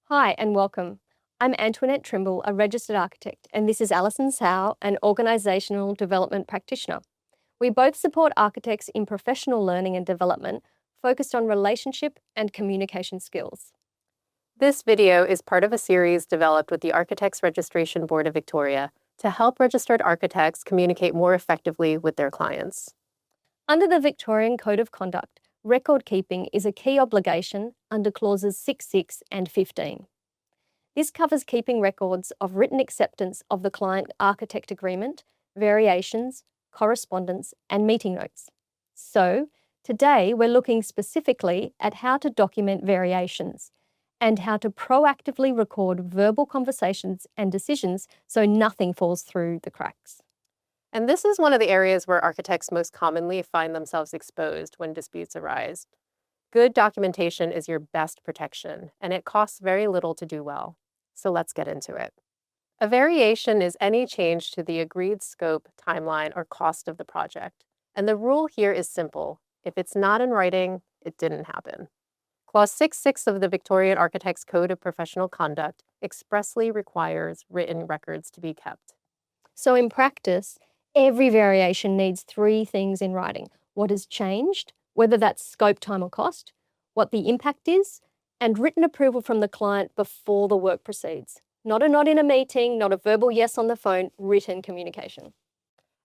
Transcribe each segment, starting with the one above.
Hi and welcome. I'm Antoinette Trimble, a registered architect, and this is Allison Tsao, an organisational development practitioner. We both support architects in professional learning and development focused on relationship and communication skills. This video is part of a series developed with the Architects Registration Board of Victoria to help registered architects communicate more effectively with their clients. Under the Victorian Code of Conduct, record keeping is a key obligation under clauses 6.6 and 15. This covers keeping records of written acceptance of the client architect agreement, variations, correspondence, and meeting notes. So, today we're looking specifically at how to document variations and how to proactively record verbal conversations and decisions so nothing falls through the cracks. And this is one of the areas where architects most commonly find themselves exposed when disputes arise. Good documentation is your best protection, and it costs very little to do well. So let's get into it. A variation is any change to the agreed scope, timeline, or cost of the project. And the rule here is simple. If it's not in writing, it didn't happen. Clause 6.6 of the Victorian Architects Code of Professional Conduct expressly requires written records to be kept. So in practice, every variation needs three things in writing: what has changed, whether that's scope, time, or cost, what the impact is, and written approval from the client before the work proceeds. Not a nod in a meeting, not a verbal yes on the phone, written communication.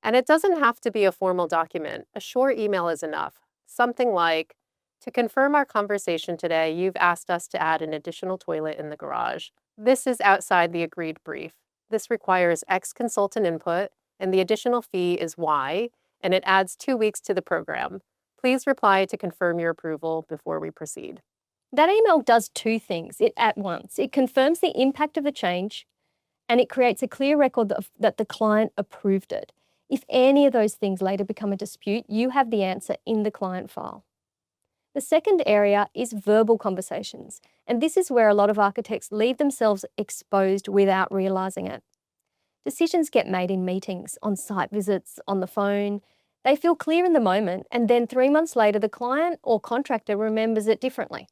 And it doesn't have to be a formal document. A short email is enough. Something like, "To confirm our conversation today, you've asked us to add an additional toilet in the garage. This is outside the agreed brief. This requires X consultant input, and the additional fee is Y, and it adds 2 weeks to the program. Please reply to confirm your approval before we proceed." That email does two things at once. It confirms the impact of the change, and it creates a clear record that the client approved it. If any of those things later become a dispute, you have the answer in the client file. The second area is verbal conversations, and this is where a lot of architects leave themselves exposed without realising it. Decisions get made in meetings, on site visits, on the phone. They feel clear in the moment, and then 3 months later, the client or contractor remembers it differently.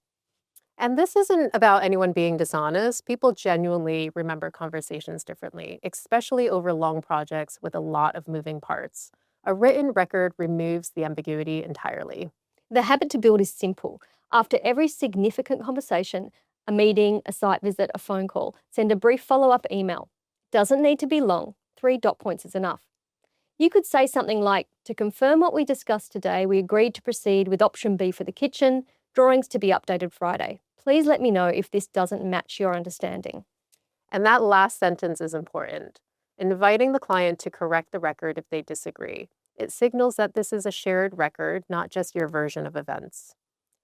And this isn't about anyone being dishonest. People genuinely remember conversations differently, especially over long projects with a lot of moving parts. A written record removes the ambiguity entirely. The habit to build is simple. After every significant conversation, a meeting, a site visit, a phone call, send a brief follow-up email. Doesn't need to be long. 3 dot points is enough. You could say something like, "To confirm what we discussed today, we agreed to proceed with option B for the kitchen, drawings to be updated Friday. Please let me know if this doesn't match your understanding." And that last sentence is important. Inviting the client to correct the record if they disagree. It signals that this is a shared record, not just your version of events.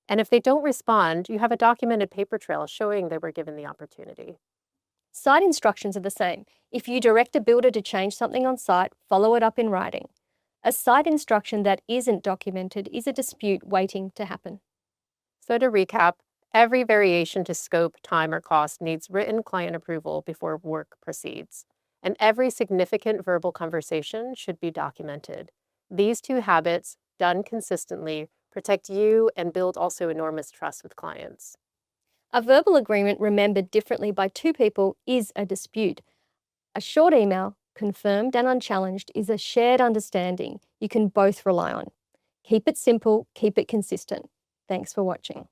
And if they don't respond, you have a documented paper trail showing they were given the opportunity. Site instructions are the same. If you direct a builder to change something on site, follow it up in writing. A site instruction that isn't documented is a dispute waiting to happen. So to recap, every variation to scope, time, or cost needs written client approval before work proceeds. And every significant verbal conversation should be documented. These two habits, done consistently, protect you and build also enormous trust with clients. A verbal agreement remembered differently by two people is a dispute. A short email, confirmed and unchallenged, is a shared understanding you can both rely on. Keep it simple, keep it consistent. Thanks for watching.